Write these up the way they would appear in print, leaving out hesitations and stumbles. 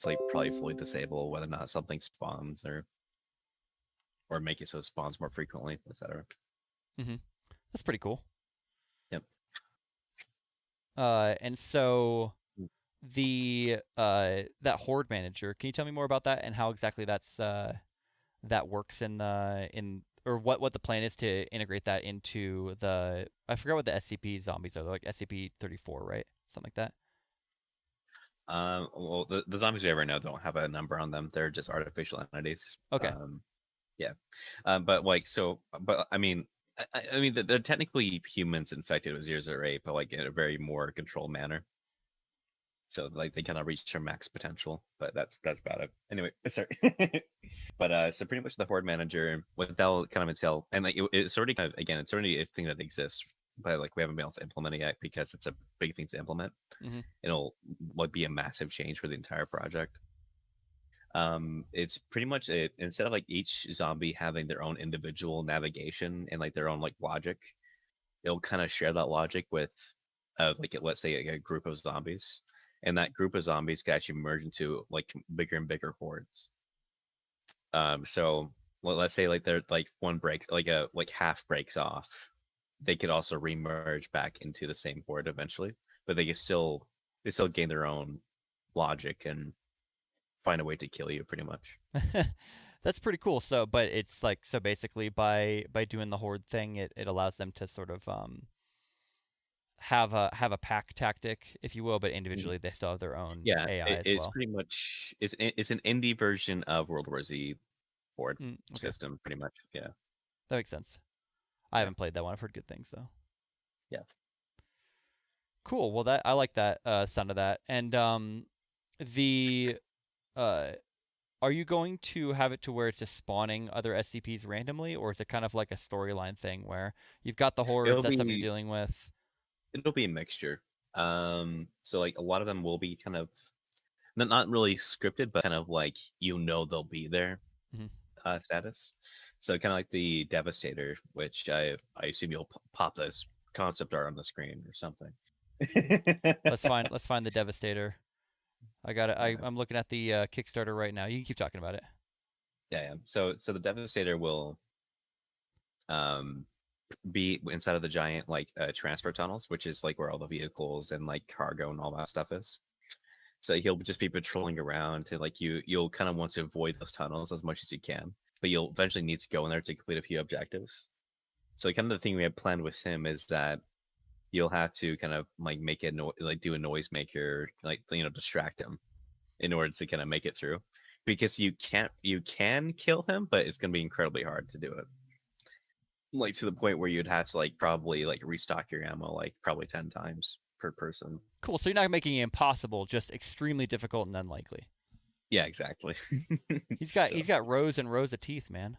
it's like probably fully disable whether or not something spawns or make it so it spawns more frequently, etc. Mm-hmm. That's pretty cool. Yep. And so the that horde manager, can you tell me more about that and how exactly that works in or what the plan is to integrate that into the, I forgot what the SCP zombies are. They're like SCP-34, right? Something like that. Well, the zombies we ever know don't have a number on them. They're just artificial entities. Okay. Yeah. But like but I mean, I mean they're technically humans infected with 008, but like in a very more controlled manner. So like they kind of reach their max potential, but that's about it. Anyway, sorry. But so pretty much the horde manager, what that'll kind of entail, and like it's already kind of, again, it's already a thing that exists, but like we haven't been able to implement it yet because it's a big thing to implement. Mm-hmm. It'll like be a massive change for the entire project. It's pretty much it, instead of like each zombie having their own individual navigation and like their own like logic, it'll kind of share that logic with like let's say a group of zombies, and that group of zombies can actually merge into like bigger and bigger hordes. So well, let's say like they're like one break, like a like half breaks off, they could also remerge back into the same horde eventually, but they still gain their own logic and find a way to kill you pretty much. That's pretty cool. So, but it's like, so basically by doing the horde thing, it allows them to sort of have a pack tactic, if you will, but Mhm. individually they still have their own Yeah, AI as it's well. pretty much it's an indie version of World War Z horde Okay, system, pretty much. Yeah, that makes sense. I yeah, haven't played that one. I've heard good things though. yeah. Cool. Well, that I like that sound of that. And the uh, are you going to have it to where it's just spawning other SCPs randomly, or is it kind of like a storyline thing where you've got the hordes, It'll that's something you're be dealing with? it'll be a mixture. So like a lot of them will be kind of not really scripted, but kind of like they'll be there Mhm. status. So kind of like the Devastator, which I assume you'll pop this concept art on the screen or something. Let's find the Devastator. I got it. Yeah, I'm looking at the Kickstarter right now. You can keep talking about it. yeah. So the Devastator will um be inside of the giant like transport tunnels, which is like where all the vehicles and like cargo and all that stuff is. So he'll just be patrolling around to like you'll kind of want to avoid those tunnels as much as you can, but you'll eventually need to go in there to complete a few objectives. So kind of the thing we have planned with him is that you'll have to kind of like make it like do a noisemaker, like distract him in order to kind of make it through, because you can kill him, but it's gonna be incredibly hard to do it. Like to the point where you'd have to like probably like restock your ammo like probably 10 times per person. Cool. So you're not making it impossible, just extremely difficult and unlikely. Yeah, exactly. He's got So he's got rows and rows of teeth, man.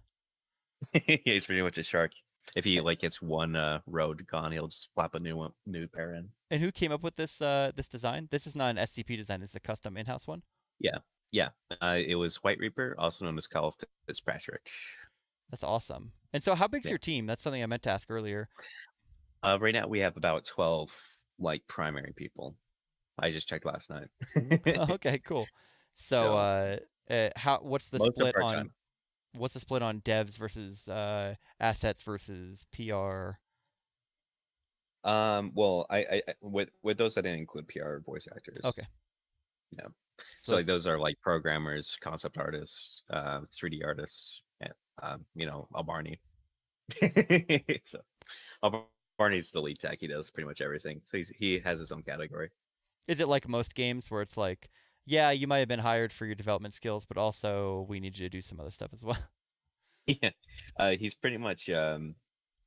yeah, he's pretty much a shark. If he like gets one road gone, he'll just flap a new pair in. And who came up with this design? This is not an SCP design. This is a custom in-house one. Yeah, yeah. It was White Reaper, also known as Kyle Fitzpatrick. That's awesome. And so, how big's Yeah. your team? That's something I meant to ask earlier. Right now we have about 12 like primary people. I just checked last night. Okay, cool. So, So how what's the most are split part on time. devs versus assets versus PR? Well, with those I didn't include PR voice actors. Okay, Yeah. so So like let's. those are like programmers, concept artists, 3D artists, and Barney. So Barney's the lead tech. He does pretty much everything. So he has his own category. Is it like most games where it's like, yeah, you might have been hired for your development skills, but also we need you to do some other stuff as well? Yeah. He's pretty much well,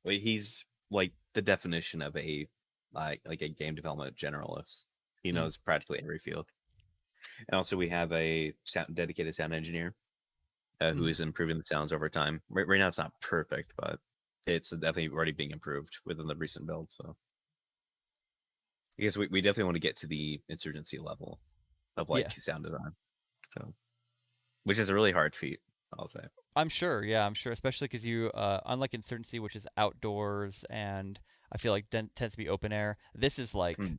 he's like the definition of a like a game development generalist. He Mm, knows practically every field. And also we have a dedicated sound engineer who mm. is improving the sounds over time. Right now it's not perfect, but it's definitely already being improved within the recent build. So because we definitely want to get to the insurgency level of Yeah, like sound design. So which is a really hard feat, I'll say. I'm sure. Yeah, I'm sure. Especially because you, unlike Insurgency, which is outdoors and I feel like tends to be open air, this is like Mm.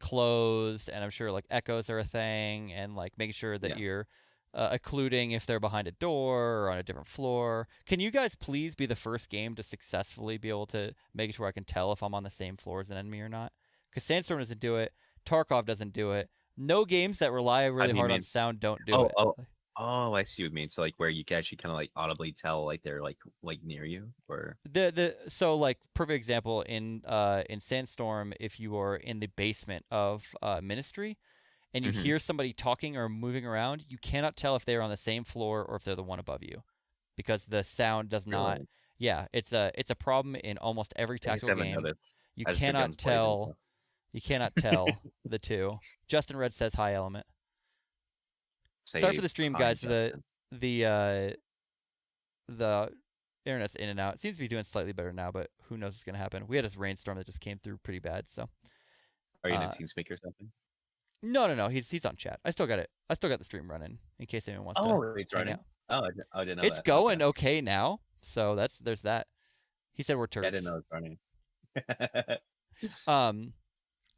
closed, and I'm sure like echoes are a thing, and like making sure that Yeah. you're occluding if they're behind a door or on a different floor. Can you guys please be the first game to successfully be able to make it to where I can tell if I'm on the same floor as an enemy or not? Because Sandstorm doesn't do it. Tarkov doesn't do it. No games that rely How really do you hard on mean? sound don't do Oh, it. oh, oh, I see what you mean. So like where you can actually kind of like audibly tell like they're like near you or So like perfect example in Sandstorm, if you are in the basement of Ministry and you hmm hear somebody talking or moving around, you cannot tell if they're on the same floor or if they're the one above you, because the sound does not. really? Yeah, it's a problem in almost every I just tactical haven't game. noticed. You I just hear cannot guns blazing. tell. So. You cannot tell the two. Justin Red says hi, Element. Sorry for Say the stream, hi, guys. Justin. The internet's in and out. It seems to be doing slightly better now, but who knows what's gonna happen. We had this rainstorm that just came through pretty bad. So, Are you in a uh, TeamSpeak or something? no. He's on chat. I still got it. I still got the stream running in case anyone wants to Oh, it's hang running. out. Oh, I didn't know It's that. Okay. going okay now. So there's that. He said we're Yeah, I didn't turds. know it's running. Um,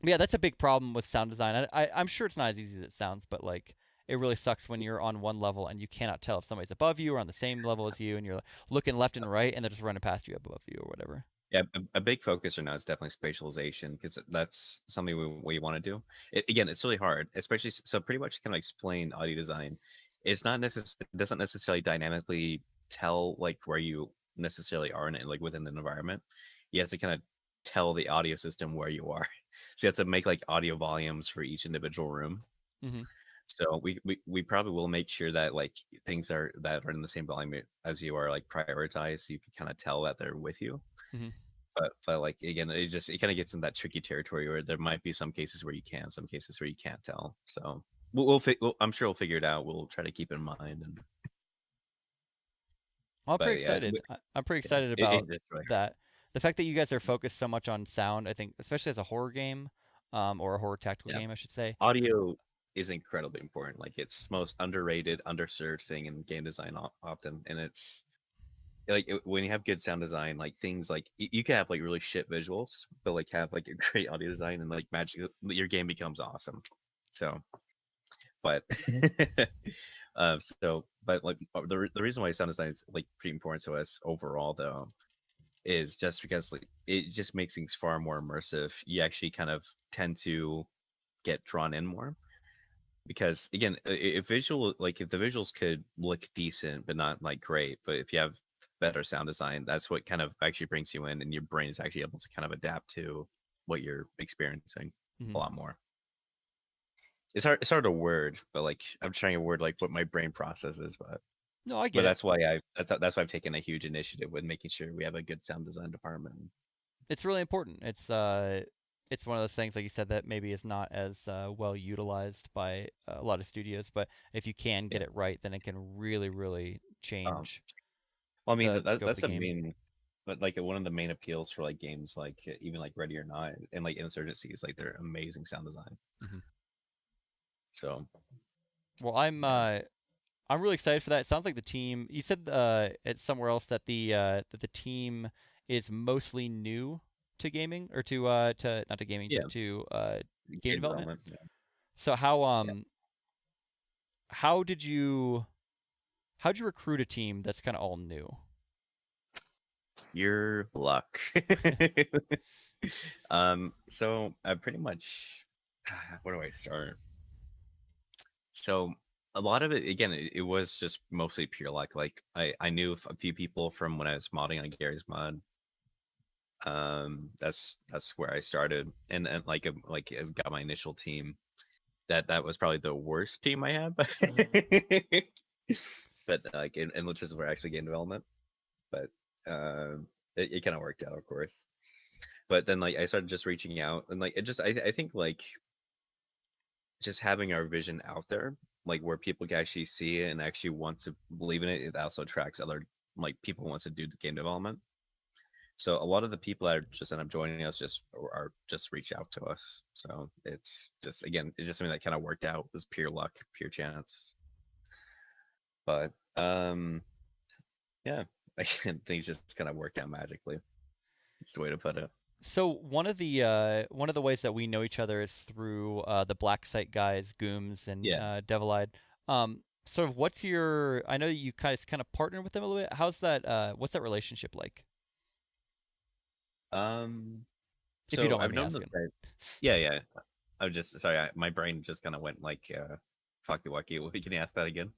yeah, that's a big problem with sound design. I'm sure it's not as easy as it sounds, but like it really sucks when you're on one level and you cannot tell if somebody's above you or on the same level as you, and you're looking left and right, and they're just running past you above you or whatever. Yeah, a big focus right now is definitely spatialization because that's something we want to do. Again, it's really hard, especially so. Pretty much, kind of explain audio design. It's not it doesn't necessarily dynamically tell like where you necessarily are in it, like within an environment. You have to kind of tell the audio system where you are. So you have to make like audio volumes for each individual room. Mm-hmm. So we probably will make sure that like things that are in the same volume as you are like prioritized, so you can kind of tell that they're with you. Mm-hmm. But like again, it kind of gets in that tricky territory where there might be some cases where you can, some cases where you can't tell. So I'm sure we'll figure it out. We'll try to keep in mind. And I'm pretty but yeah, excited. I'm pretty yeah, excited about it's really hard. that. The fact that you guys are focused so much on sound, I think, especially as a horror game, or a horror tactical Yeah, game, I should say. audio is incredibly important. Like it's most underrated, underserved thing in game design often, and it's like when you have good sound design, like things like you can have like really shit visuals, but like have like a great audio design and like magic, your game becomes awesome. So, but but like the reason why sound design is like pretty important to us overall though is just because like it just makes things far more immersive. You actually kind of tend to get drawn in more because again, if if the visuals could look decent but not like great, but if you have better sound design, that's what kind of actually brings you in, and your brain is actually able to kind of adapt to what you're experiencing Mm-hmm. a lot more. It's hard to word, but like I'm trying to word like what my brain processes, No, I but get it. that's why I've taken a huge initiative with making sure we have a good sound design department. It's really important. It's one of those things, like you said, that maybe is not as well utilized by a lot of studios. But if you can Yeah. get it right, then it can really, really Um, change well, I mean the scope of that's the a game. main, but like one of the main appeals for like games like even like Ready or Not and like Insurgency is like their amazing sound design. Mm-hmm. So Well, yeah, I'm really excited for that. It sounds like the team. You said it's somewhere else that the team is mostly new to gaming, or to not to gaming, yeah, but to game game development. development. Yeah, So yeah. how did you how'd you recruit a team that's kind of all new? Your luck. So I pretty much, where do I start? So a lot of it, again, it was just mostly pure luck. Like I knew a few people from when I was modding on Gary's Mod. That's where I started, and like I got my initial team. That was probably the worst team I had, but like in which is where actually game development. But it kind of worked out, of course. But then like I started just reaching out, and like it just I think like just having our vision out there, like where people can actually see it and actually want to believe in it, it also attracts other like people who wants to do the game development. So a lot of the people that just end up joining us just are just reach out to us. So it's just again, it's just something that kind of worked out. It was pure luck, pure chance. But yeah, again, things just kind of worked out magically. It's the way to put it. So one of the ways that we know each other is through the Black Site guys, Gooms and Yeah. Devil Eyed. Sort of what's your? I know you guys kind of partner with them a little bit. How's that? What's that relationship like? Um. If you So don't mind I've me known them. asking. Yeah, yeah. I was just sorry. My brain just kind of went like fucky wucky. Can you ask that again?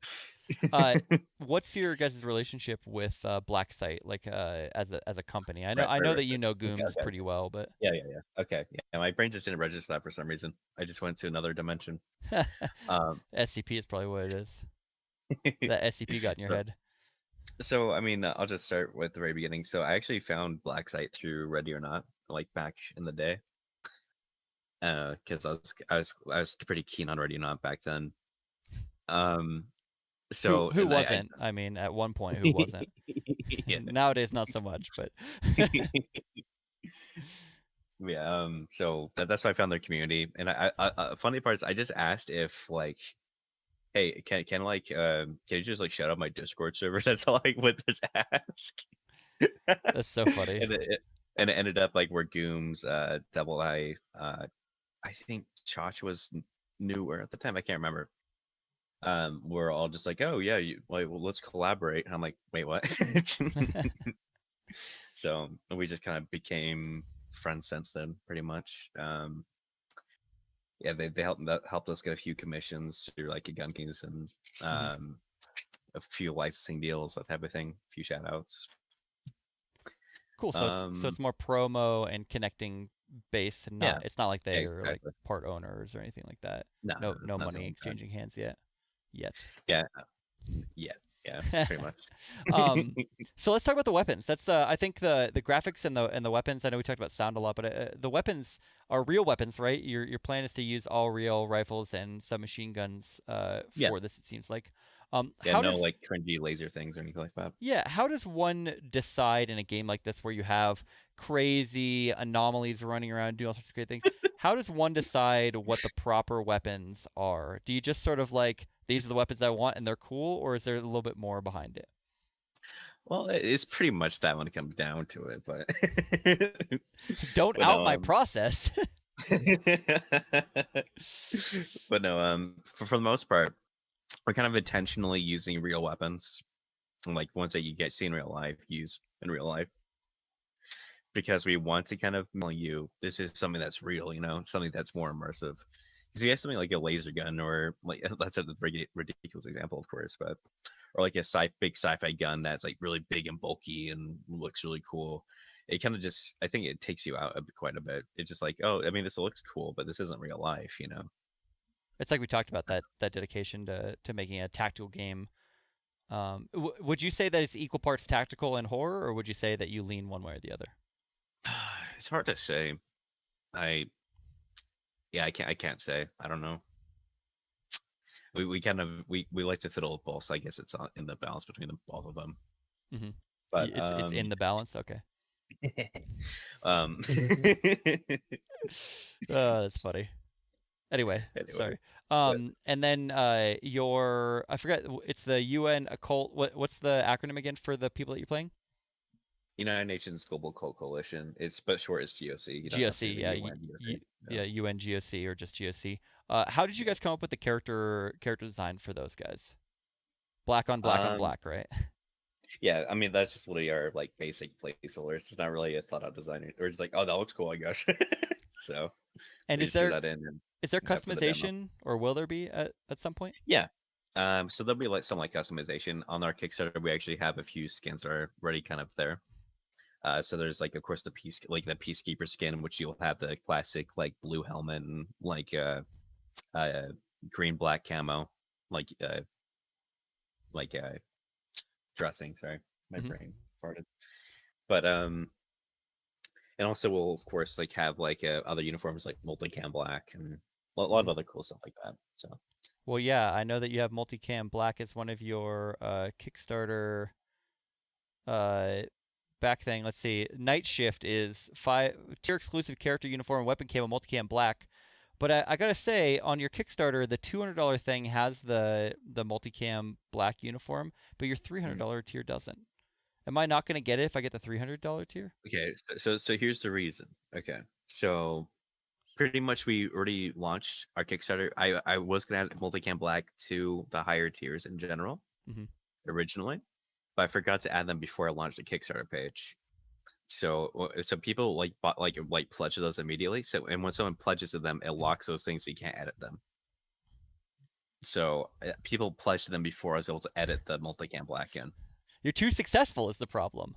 Uh, what's your guys' relationship with Black Site, like as a company? Right, I right, know right, that you right. know Okay, Gooms okay, pretty okay. well, but Yeah, yeah, yeah. Okay, yeah. My brain just didn't register that for some reason. I just went to another dimension. Um, SCP is probably what it is. That SCP got in your so, head. so I mean, I'll just start with the very beginning. So I actually found Black Site through Ready or Not, like back in the day, because I was pretty keen on Ready or Not back then. Um, so Who and wasn't? I mean, at one point, who wasn't? yeah. Nowadays, not so much, but Yeah, so that's why I found their community, and funny part is I just asked if like, hey, can like can you just like shut up my Discord server? That's all I would just ask. that's so funny. and it ended up like where Gooms, Double I, I think Chach was newer at the time. I can't remember. We're all just like, oh yeah, you like, well, let's collaborate. And I'm like, wait, what? So we just kind of became friends since then, pretty much. Yeah, they helped us get a few commissions through like gun keys and Mhm. a few licensing deals, that type of thing. A few shout outs. Cool. So Um, it's more promo and connecting base, and yeah, it's not like yeah, they are like exactly. part owners or anything like that. No, No nothing money like that. exchanging hands yet. Yeah, yeah, yeah, pretty much. um, so let's talk about the weapons. That's I think the graphics and the weapons. I know we talked about sound a lot, but the weapons are real weapons, right? Your plan is to use all real rifles and submachine guns Yeah, for this. It seems like. yeah, How no does like cringy laser things or anything like that. how does one decide in a game like this where you have crazy anomalies running around doing all sorts of great things? How does one decide what the proper weapons are? Do you just sort of like these are the weapons I want and they're cool, or is there a little bit more behind it? Well, it's pretty much that when it comes down to it, but Don't but out no, my process. but no, for the most part, we're kind of intentionally using real weapons, like ones that you get see in real life, use in real life, because we want to kind of tell you this is something that's real, something that's more immersive. Because you have something like a laser gun, or like that's a ridiculous example, of course, but or like a big sci-fi gun that's like really big and bulky and looks really cool. It kind of just, I think it takes you out quite a bit. It's just like, oh, I mean, this looks cool, but this isn't real life. It's like we talked about that dedication to making a tactical game. Would you say that it's equal parts tactical and horror, or would you say that you lean one way or the other? It's hard to say. I Yeah, I can't say. I don't know. We kind of we like to fiddle with both. So I guess it's in the balance between both of them. Mm-hmm. But It's in the balance. Okay. um Oh, that's funny. Anyway, anyway, sorry. but And then your I forgot it's the UN occult. What's the acronym again for the people that you're playing? United Nations Global Cult Coalition. It's but short is GOC. You don't have to GOC, say the yeah, UN. yeah, UN GOC or just GOC. How did you guys come up with the character design for those guys? Black on black on Um, black, right? yeah, I mean that's just literally our like basic placeholders. It's not really a thought out design. Or it's like, oh, that looks cool, I guess. So And we just threw that in and is there have for the demo. customization or will there be at some point? Yeah. So there'll be like some like customization on our Kickstarter. We actually have a few skins that are already kind of there. So there's like, of course, the peacekeeper skin, which you'll have the classic like blue helmet and like uh green black camo, like like dressing. Sorry, my Hmm. brain farted. But and also we'll of course like have like other uniforms like multicam black and a lot Hmm. of other cool stuff like that. So Well, yeah, I know that you have multicam black as one of your Kickstarter uh back thing. Let's see. Night Shift is tier exclusive character uniform, weapon camo, multicam black. But I gotta say, on your Kickstarter, the $200 thing has the multicam black uniform, but your $300 tier doesn't. Am I not going to get it if I get the $300 tier? Okay, so here's the reason. Okay, so pretty much we already launched our Kickstarter. I was gonna add Multicam Black to the higher tiers in general originally, but I forgot to add them before I launched the Kickstarter page. So people like bought like pledge those immediately. So and when someone pledges to them, it locks those things so you can't edit them. So people pledged them before I was able to edit the Multicam Black in. You're too successful is the problem.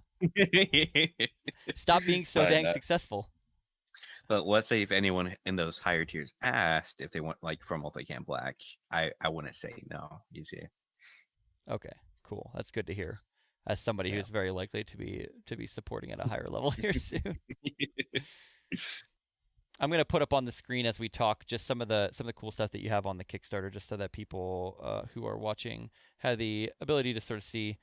Stop being so dang successful. But let's say if anyone in those higher tiers asked if they want like from Multicam Black, I wouldn't say no. You see. Okay, cool. That's good to hear. As somebody who's very likely to be supporting at a higher level here soon. I'm gonna put up on the screen as we talk just some of the cool stuff that you have on the Kickstarter, just so that people who are watching have the ability to sort of see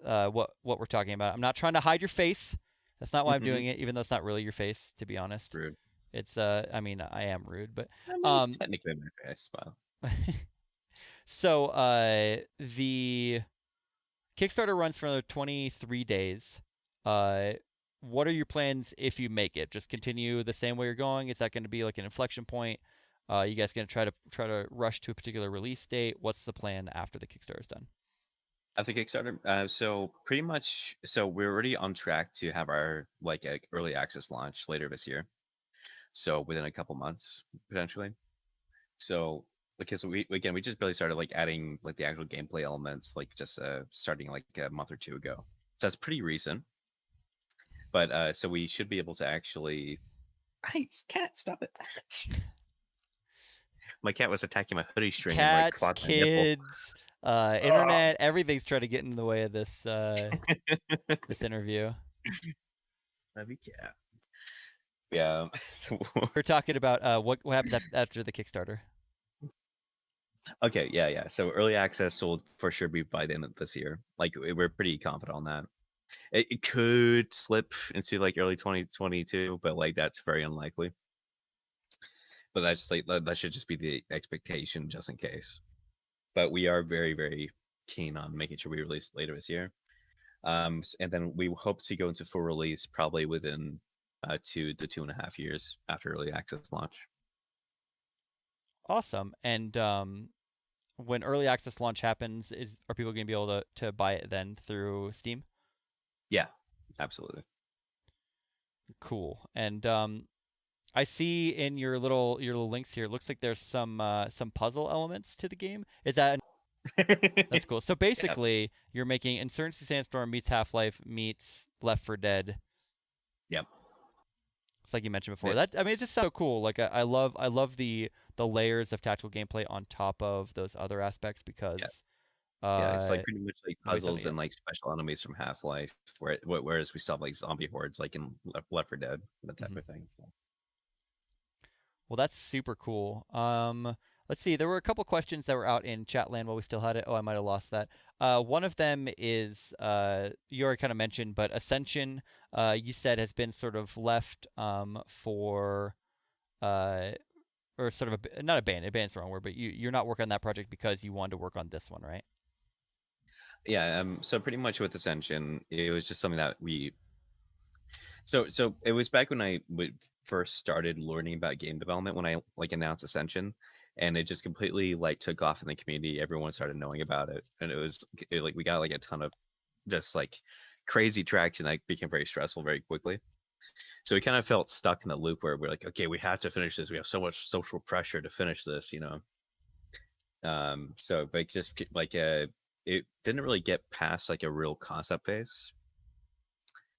what we're talking about. I'm not trying to hide your face. That's not why I'm doing it, even though it's not really your face, to be honest. Rude. It's I mean, I am rude, but it's technically my face. Wow. So the Kickstarter runs for 23 days. What are your plans if you make it? Just continue the same way you're going? Is that going to be like an inflection point? You guys going to try to rush to a particular release date? What's the plan after the Kickstarter is done? After Kickstarter, so pretty much, so we're already on track to have our like early access launch later this year. So within a couple months potentially. So because we just barely started like adding like the actual gameplay elements like just starting like a month or two ago. So that's pretty recent. But so we should be able to actually. I can't stop it. My cat was attacking my hoodie string. Cats, and, like, kids, internet, everything's trying to get in the way of this this interview. Love you, cat. Yeah. We're talking about what happens after the Kickstarter. Okay, yeah. So early access will for sure be by the end of this year. Like we're pretty confident on that. It could slip into like early 2022, but like that's very unlikely. But that's like that should just be the expectation, just in case. But we are very, very keen on making sure we release later this year. And then we hope to go into full release probably within 2 to 2.5 years after early access launch. Awesome. And when early access launch happens, are people going to be able to buy it then through Steam? Yeah, absolutely. Cool. And I see in your little links here, it looks like there's some puzzle elements to the game. Is that that's cool. So basically, you're making Insurgency Sandstorm meets Half-Life meets Left 4 Dead. Yep. It's like you mentioned before. That I mean, it just sounds so cool. Like I love the layers of tactical gameplay on top of those other aspects because. Yeah, it's like pretty much like puzzles and like special enemies from Half-Life, whereas we still have like zombie hordes like in Left 4 Dead, that type of thing. So. Well, that's super cool. Let's see. There were a couple questions that were out in Chatland while we still had it. Oh, I might have lost that. One of them is you already kind of mentioned, but Ascension, you said has been sort of left for or sort of not abandoned. Abandoned's the wrong word, but you're not working on that project because you wanted to work on this one, right? Yeah. So pretty much with Ascension, it was just something that we. So it was back when I first started learning about game development when I like announced Ascension, and it just completely like took off in the community. Everyone started knowing about it, and like we got like a ton of just like crazy traction that became very stressful very quickly. So we kind of felt stuck in the loop where we're like, okay, we have to finish this. We have so much social pressure to finish this, you know. So but just like it didn't really get past like a real concept phase.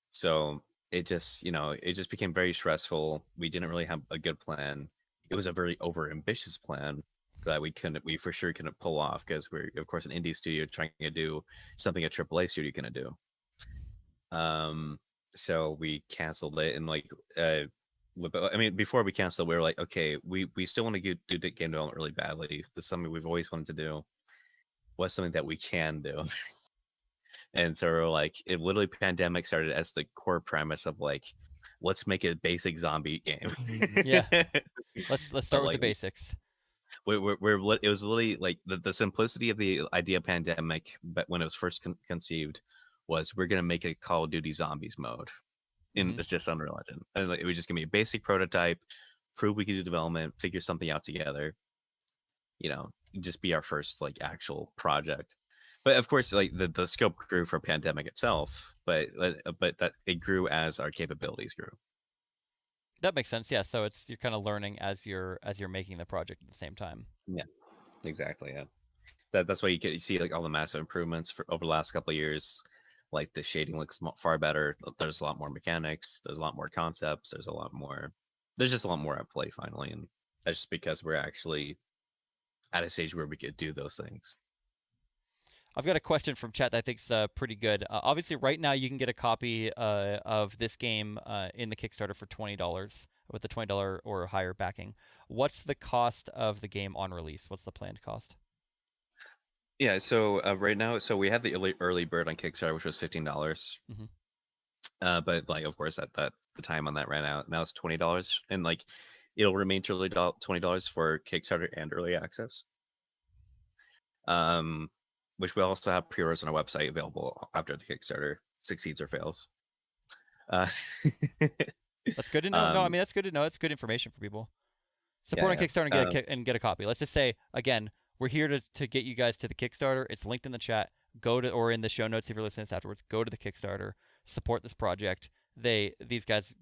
So it just became very stressful. We didn't really have a good plan. It was a very over ambitious plan that we for sure couldn't pull off because we're of course an indie studio trying to do something a AAA studio can do. So we canceled it, and like I mean, before we canceled, we were like, okay, we still want to do game development really badly. This is something we've always wanted to do. What's something that we can do? And so we're like, it literally pandemic started as the core premise of like, let's make a basic zombie game. Yeah, let's start with the basics. It was literally like the simplicity of the idea of pandemic, but when it was first conceived, was we're gonna make a Call of Duty Zombies mode, and it's just Unreal Engine, and like, it was just gonna be a basic prototype, prove we could do development, figure something out together, just be our first like actual project. But of course, like the scope grew for pandemic itself, but that it grew as our capabilities grew. That makes sense. Yeah. So you're kind of learning as you're making the project at the same time. Yeah, exactly. Yeah, that's why you see like all the massive improvements for over the last couple of years. Like the shading looks far better. There's a lot more mechanics. There's a lot more concepts. There's just a lot more at play finally, and that's just because we're actually at a stage where we could do those things. I've got a question from chat that I think's pretty good. Obviously, right now you can get a copy of this game in the Kickstarter for $20 with the $20 or higher backing. What's the cost of the game on release? What's the planned cost? Yeah, so right now, so we had the early bird on Kickstarter, which was $15. But like, of course, at the time on that ran out. Now it's $20, and like, it'll remain $20 for Kickstarter and early access. Which we also have pre-orders on our website available after the Kickstarter succeeds or fails. That's good to know. No, I mean that's good to know. It's good information for people. Support on Kickstarter and get a copy. Let's just say again, we're here to get you guys to the Kickstarter. It's linked in the chat. Go to or in the show notes if you're listening to this afterwards. Go to the Kickstarter. Support this project. These guys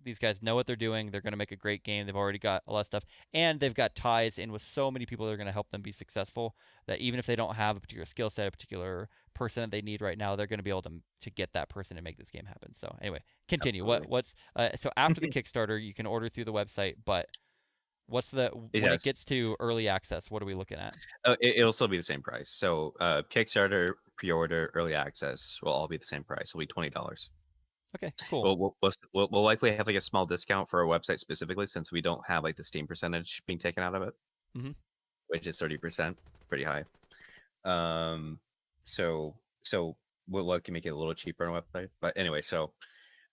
know what they're doing. They're going to make a great game. They've already got a lot of stuff, and they've got ties in with so many people that are going to help them be successful. That even if they don't have a particular skill set, a particular person that they need right now, they're going to be able to get that person and make this game happen. So anyway, continue. Absolutely. So after the Kickstarter, you can order through the website, but when it gets to early access, what are we looking at? It'll still be the same price. So Kickstarter, pre-order, early access will all be the same price. It'll be $20. Okay, cool. We'll likely have like a small discount for our website specifically, since we don't have like the Steam percentage being taken out of it, which is 30%, pretty high. So we'll likely make it a little cheaper on our website. But anyway, so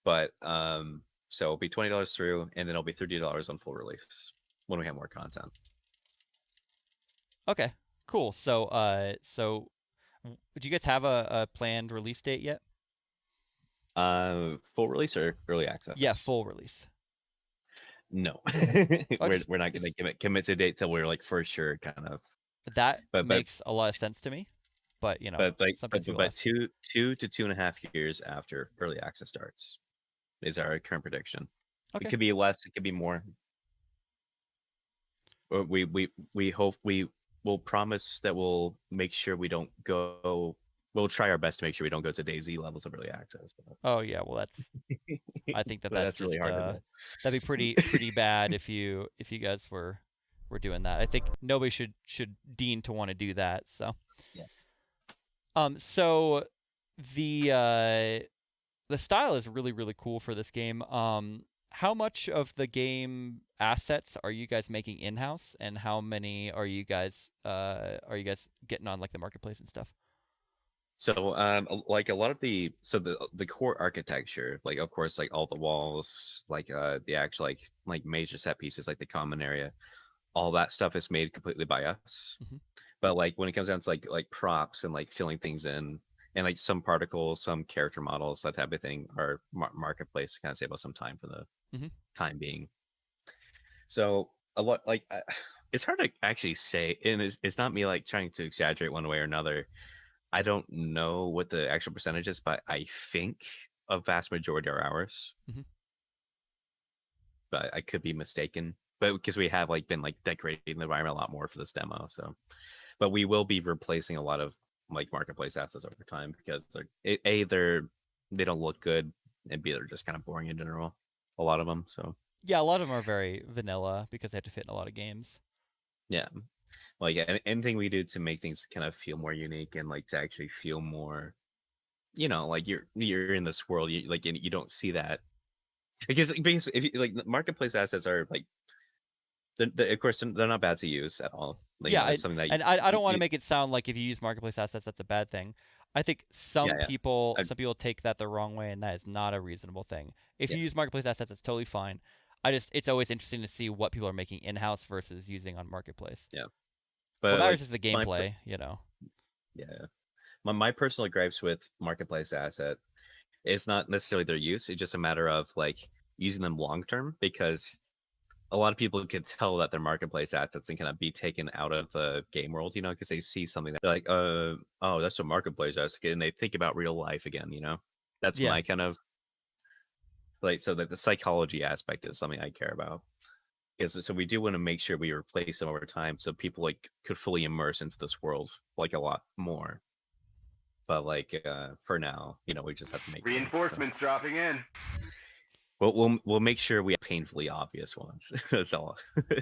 it'll be $20 through, and then it'll be $30 on full release when we have more content. Okay, cool. So do you guys have a planned release date yet? Full release or early access? Yeah, full release. No, we're not going to commit to a date till we're like for sure kind of. That makes a lot of sense to me, but but 2 to 2.5 years after early access starts is our current prediction. Okay. It could be less, it could be more. We hope we'll promise that we'll make sure we don't go. We'll try our best to make sure we don't go to DayZ levels of early access. But... Oh yeah, well that's. I think that's really hard. That'd be pretty bad if you guys were doing that. I think nobody should deem to want to do that. So. Yeah. So the style is really really cool for this game. How much of the game assets are you guys making in-house, and how many are you guys getting on like the marketplace and stuff? So like a lot of the core architecture, like of course like all the walls, like the actual like major set pieces, like the common area, all that stuff is made completely by us. But like when it comes down to like props and like filling things in, and like some particles, some character models, that type of thing, are marketplace to kind of save us some time for the time being. So a lot like it's hard to actually say, and it's not me like trying to exaggerate one way or another. I don't know what the actual percentage is, but I think a vast majority are ours. But I could be mistaken. But because we have like been like decorating the environment a lot more for this demo, so. But we will be replacing a lot of like marketplace assets over time, because they don't look good, and B, they're just kind of boring in general. A lot of them, so. Yeah, a lot of them are very vanilla because they have to fit in a lot of games. Yeah. Like anything we do to make things kind of feel more unique, and like to actually feel more, like you're in this world, you don't see that, because if you like, marketplace assets are like, of course they're not bad to use at all. Like, yeah, something that I don't want to make it sound like if you use marketplace assets that's a bad thing. I think some people take that the wrong way, and that is not a reasonable thing. If you use marketplace assets, that's totally fine. It's always interesting to see what people are making in-house versus using on marketplace. Yeah. But what matters is the gameplay, Yeah. My personal gripes with marketplace asset It's not necessarily their use. It's just a matter of like using them long term, because a lot of people could tell that their marketplace assets and kind of be taken out of the game world, because they see something that they're like, oh, that's a marketplace asset, and they think about real life again. That's Yeah. my kind of like, so that the psychology aspect is something I care about. Because so we do want to make sure we replace them over time, so people like could fully immerse into this world like a lot more. But like for now, we just have to make Reinforcements dropping in. We'll make sure we have painfully obvious ones. That's all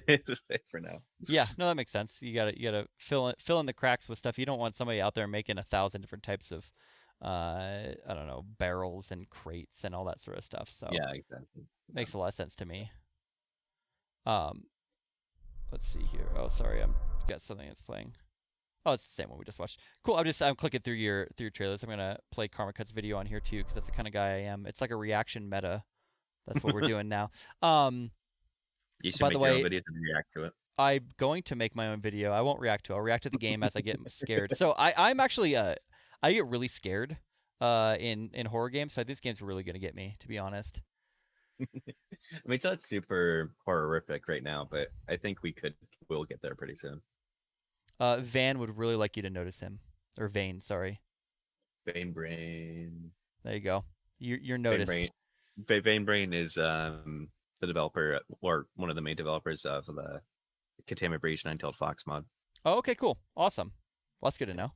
to say for now. Yeah, no, that makes sense. You gotta fill in the cracks with stuff. You don't want somebody out there making 1,000 different types of, I don't know, barrels and crates and all that sort of stuff. So yeah, exactly. Makes a lot of sense to me. Let's see here. Oh, sorry, I'm got something that's playing. Oh, it's the same one we just watched. Cool. I'm clicking through your trailers. I'm gonna play Karma Cut's video on here too, because that's the kind of guy I am. It's like a reaction meta. That's what we're doing now. You should by make the your way, own video and react to it. I'm going to make my own video. I won't react to it. I'll react to the game as I get scared. So I'm actually I get really scared in horror games. So I think this game's really gonna get me, to be honest. I mean, it's not super horrific right now, but I think we'll get there pretty soon. Van would really like you to notice him, or Vane, sorry. Vane Brain. There you go. You're noticed. Vane Brain is the developer, or one of the main developers of the Containment Breach and Untitled Fox mod. Oh, okay, cool, awesome. Well, that's good to know.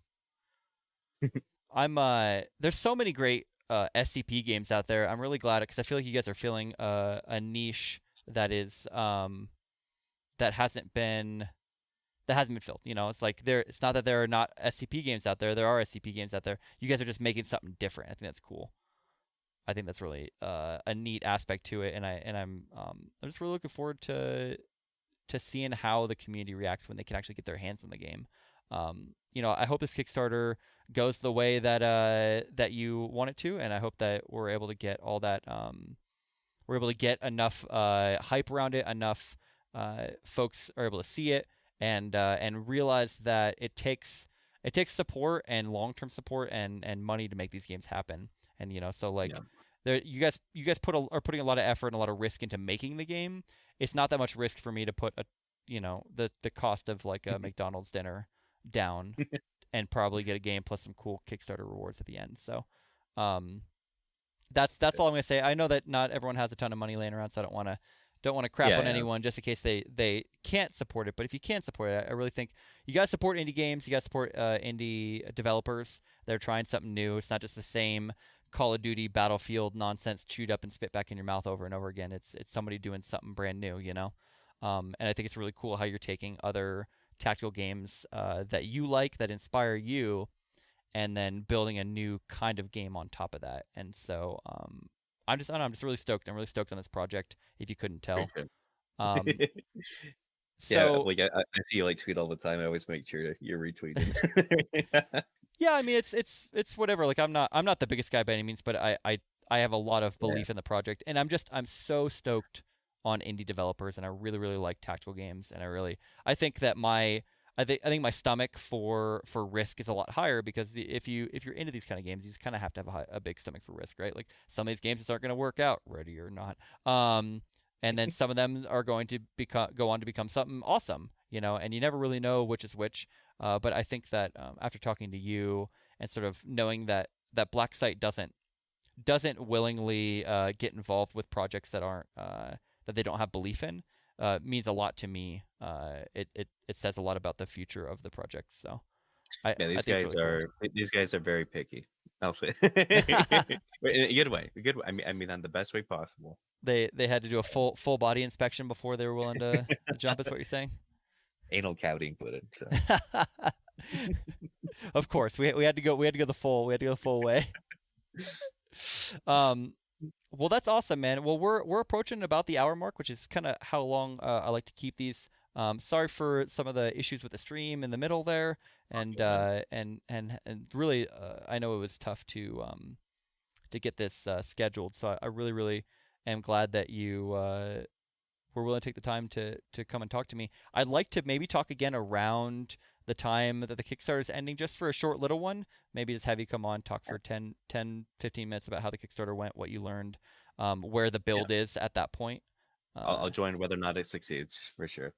There's so many great SCP games out there. I'm really glad, because I feel like you guys are filling a niche that is that hasn't been filled. It's like it's not that there are not SCP games out there. There are SCP games out there. You guys are just making something different. I think that's cool. I think that's really a neat aspect to it, and I'm just really looking forward to seeing how the community reacts when they can actually get their hands on the game. I hope this Kickstarter goes the way that you want it to, and I hope that we're able to get all that. We're able to get enough hype around it, enough folks are able to see it, and realize that it takes support and long-term support and money to make these games happen. And so like, yeah. You guys are putting a lot of effort and a lot of risk into making the game. It's not that much risk for me to put the cost of like a McDonald's dinner down and probably get a game plus some cool Kickstarter rewards at the end. So that's all I'm gonna say. I know that not everyone has a ton of money laying around, so I don't want to crap on anyone just in case they can't support it. But if you can support it, I really think you guys support indie games. You guys support indie developers. They're trying something new. It's not just the same Call of Duty Battlefield nonsense chewed up and spit back in your mouth over and over again. It's somebody doing something brand new, and I think it's really cool how you're taking other tactical games that you like, that inspire you, and then building a new kind of game on top of that. And so I'm just really stoked. I'm really stoked on this project, if you couldn't tell. So like I see you like tweet all the time. I always make sure you're retweeting. Yeah, I mean it's whatever. Like I'm not the biggest guy by any means, but I have a lot of belief in the project, and I'm so stoked on indie developers, and I really really like tactical games, and I think that I think my stomach for risk is a lot higher, because if you're into these kind of games, you just kind of have to have a big stomach for risk, right? Like some of these games just aren't going to work out, ready or not. And then some of them are going to go on to become something awesome, and you never really know which is which. But I think that after talking to you and sort of knowing that Black Site doesn't willingly get involved with projects that aren't that they don't have belief in, means a lot to me. It says a lot about the future of the project. So these guys are very picky. I'll say in a good way. I mean, on the best way possible. They had to do a full body inspection before they were willing to jump. Is what you're saying? Anal cavity included. So. Of course, we had to go the full way. Well, that's awesome, man. Well, we're approaching about the hour mark, which is kind of how long I like to keep these. Sorry for some of the issues with the stream in the middle there, and really, I know it was tough to get this scheduled. So I really, really am glad that you were willing to take the time to come and talk to me. I'd like to maybe talk again around the time that the Kickstarter is ending, just for a short little one. Maybe just have you come on, talk for 10, 15 minutes about how the Kickstarter went, what you learned, where the build is at that point. I'll join whether or not it succeeds for sure.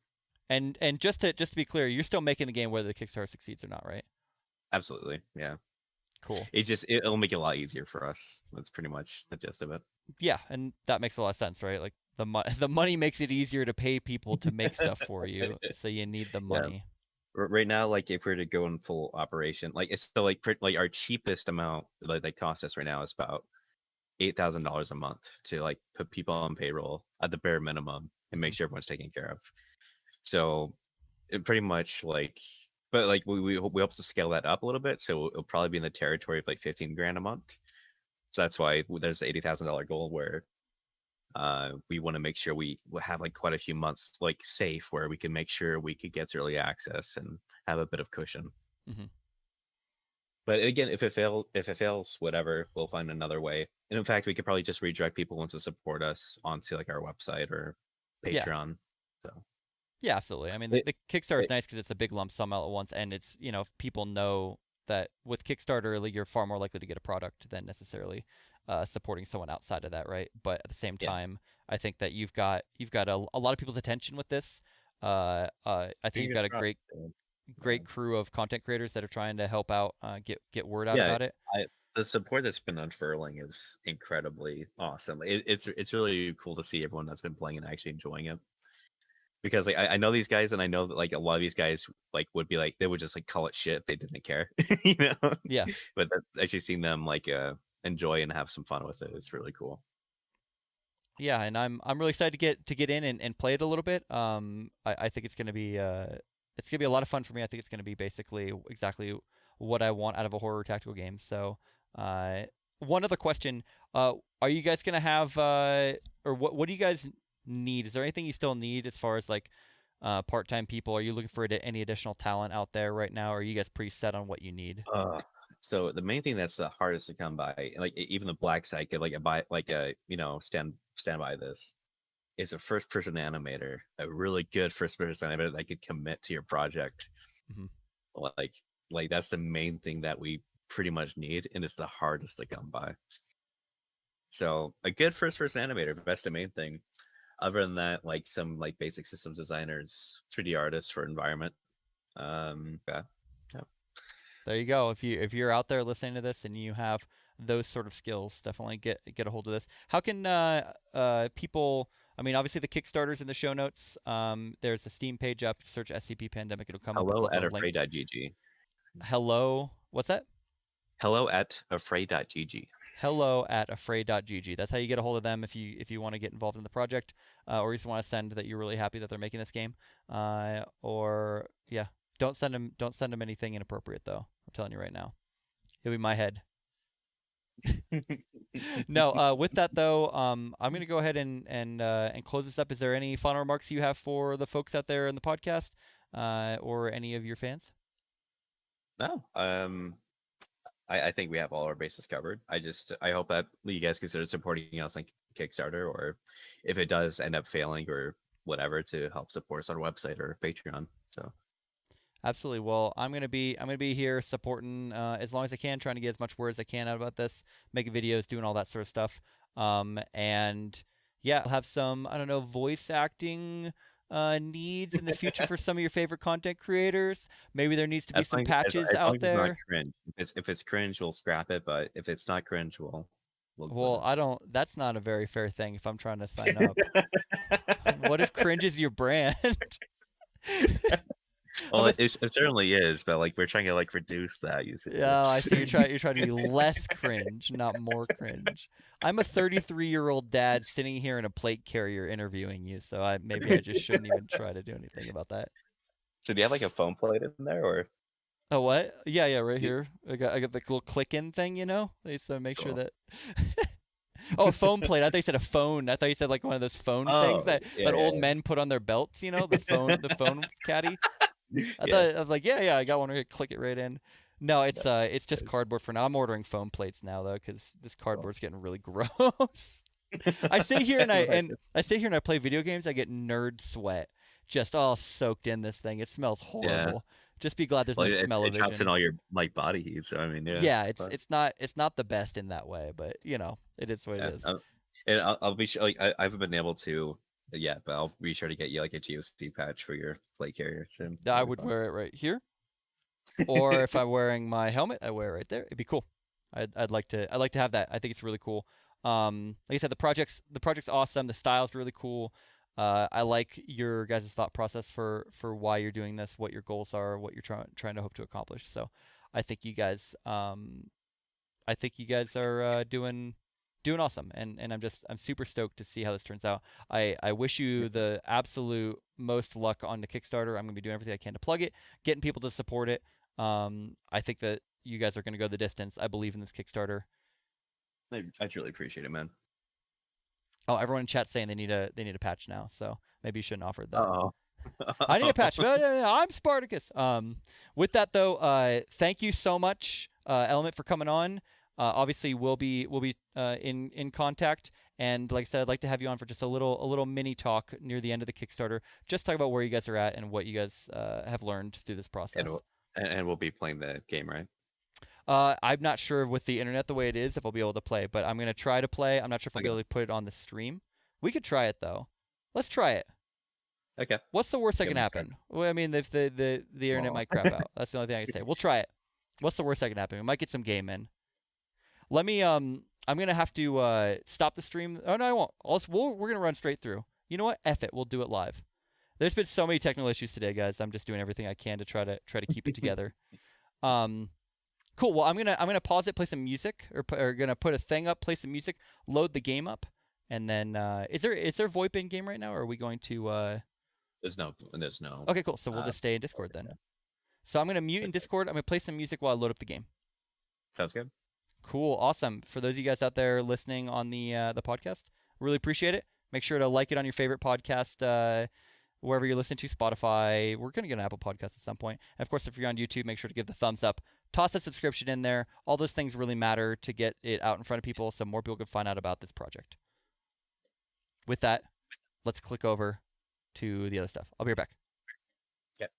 And just to be clear, you're still making the game whether the Kickstarter succeeds or not, right? Absolutely, yeah. Cool. It'll make it a lot easier for us. That's pretty much the gist of it. Yeah, and that makes a lot of sense, right? Like the money makes it easier to pay people to make stuff for you, so you need the money. Right now, like if we were to go in full operation, like it's still like our cheapest amount that costs us right now is about $8,000 a month to like put people on payroll at the bare minimum and make sure everyone's taken care of. So it pretty much like, but like we hope to scale that up a little bit, so it'll probably be in the territory of like 15 grand a month. So that's why there's the $80,000 goal where we want to make sure we have like quite a few months like safe where we can make sure we could get to early access and have a bit of cushion. Mm-hmm. But again, if it fails, whatever, we'll find another way. And in fact, we could probably just redirect people who want to support us onto like our website or Patreon. So yeah, absolutely. I mean, the Kickstarter is nice because it's a big lump sum all at once, and it's, you know, people know that with Kickstarter, you're far more likely to get a product than necessarily supporting someone outside of that, right? But at the same time, I think that you've got a lot of people's attention with this. I think you've got a great crew of content creators that are trying to help out, get word out about it. The support that's been unfurling is incredibly awesome. It's really cool to see everyone that's been playing and actually enjoying it. Because like I know these guys, and I know that like a lot of these guys like would be like they would just like call it shit if they didn't care, you know. Yeah. But actually seeing them like enjoy and have some fun with it, it's really cool. Yeah, and I'm really excited to get in and play it a little bit. I think it's gonna be a lot of fun for me. I think it's gonna be basically exactly what I want out of a horror tactical game. So, one other question: are you guys gonna have or what do you guys need? Is there anything you still need as far as like part-time people? Are you looking for any additional talent out there right now, or are you guys pretty set on what you need? So the main thing that's the hardest to come by, like even the black site could stand by this, is a first-person animator, a really good first-person animator that could commit to your project. Mm-hmm. Like that's the main thing that we pretty much need, and it's the hardest to come by. So a good first-person animator, that's the main thing. Other than that, like some like basic systems designers, 3D artists for environment. Yeah. There you go. If you're out there listening to this and you have those sort of skills, definitely get a hold of this. How can people? I mean, obviously the Kickstarter's in the show notes. There's a Steam page up. Search SCP Pandemic. It'll come up. Hello at afraid.gg. Hello. What's that? Hello at afraid.gg. Hello at afraid.gg. That's how you get a hold of them if you want to get involved in the project, or you just want to send that you're really happy that they're making this game, or yeah, don't send them anything inappropriate though. I'm telling you right now, it'll be my head. No, with that though, I'm gonna go ahead and close this up. Is there any final remarks you have for the folks out there in the podcast, or any of your fans? No. I think we have all our bases covered. I hope that you guys consider supporting us on Kickstarter, or if it does end up failing or whatever, to help support us on our website or Patreon. So absolutely. Well, I'm gonna be here supporting as long as I can, trying to get as much word as I can out about this, making videos, doing all that sort of stuff. And yeah, I'll have some, I don't know, voice acting needs in the future for some of your favorite content creators. Maybe there needs to be some patches out there. Not cringe. If it's cringe, we'll scrap it. But if it's not cringe, well, I don't. That's not a very fair thing. If I'm trying to sign up, what if cringe is your brand? Well, it certainly is, but like we're trying to like reduce that. You see? Yeah, I see. You're trying to be less cringe, not more cringe. I'm a 33-year-old dad sitting here in a plate carrier interviewing you, so maybe I just shouldn't even try to do anything about that. So do you have like a phone plate in there, or? Oh, what? Yeah, right here. I got the little click-in thing, you know. They used to make sure that. Oh, a phone plate. I thought you said a phone. I thought you said like one of those phone things that old men put on their belts. You know, the phone caddy. I was like, yeah, I got one. We're gonna click it right in. No, it's just cardboard for now. I'm ordering foam plates now though, because this cardboard's getting really gross. I sit here and I play video games. I get nerd sweat just all soaked in this thing. It smells horrible. Just be glad there's Well, no it, smell it traps in vision. all your like body heat. So I mean, Yeah, but, it's not the best in that way, but you know, it is what it is. And I'll be sure. Like I haven't been able to yet, but I'll be sure to get you like a GOC patch for your plate carrier soon. I would wear it right here, or if I'm wearing my helmet, I wear it right there. It'd be cool. I'd like to have that. I think it's really cool. Like I said, the project's awesome. The style's really cool. I like your guys' thought process for why you're doing this, what your goals are, what you're trying to hope to accomplish. So, I think you guys are doing awesome, and I'm super stoked to see how this turns out. I wish you the absolute most luck on the Kickstarter. I'm gonna be doing everything I can to plug it, getting people to support it. I think that you guys are gonna go the distance. I believe in this Kickstarter. I truly appreciate it, man. Oh, everyone in chat saying they need a patch now, so maybe you shouldn't offer that. Oh, I need a patch. I'm Spartacus. With that though, thank you so much, Element, for coming on. Obviously, we'll be in contact, and like I said, I'd like to have you on for just a little mini talk near the end of the Kickstarter. Just talk about where you guys are at and what you guys have learned through this process. And we'll be playing the game, right? I'm not sure with the internet the way it is if I'll be able to play, but I'm gonna try to play. I'm not sure if I'll be able to put it on the stream. We could try it though. Let's try it. Okay. What's the worst that can happen? Well, I mean, if the internet might crap out. That's the only thing I can say. We'll try it. What's the worst that can happen? We might get some game in. Let me I'm gonna have to stop the stream. Oh no, I won't. We're gonna run straight through. You know what? F it. We'll do it live. There's been so many technical issues today, guys. I'm just doing everything I can to try to keep it together. Cool. Well, I'm gonna pause it, play some music, or gonna put a thing up, play some music, load the game up, and then is there VoIP in game right now, or are we going to? There's no. Okay, cool. So we'll just stay in Discord then. So I'm gonna mute in Discord. I'm gonna play some music while I load up the game. Sounds good. Cool. Awesome. For those of you guys out there listening on the podcast, really appreciate it. Make sure to like it on your favorite podcast. Wherever you're listening to, Spotify. We're going to get an Apple podcast at some point. And of course, if you're on YouTube, make sure to give the thumbs up. Toss a subscription in there. All those things really matter to get it out in front of people so more people can find out about this project. With that, let's click over to the other stuff. I'll be right back. Yep.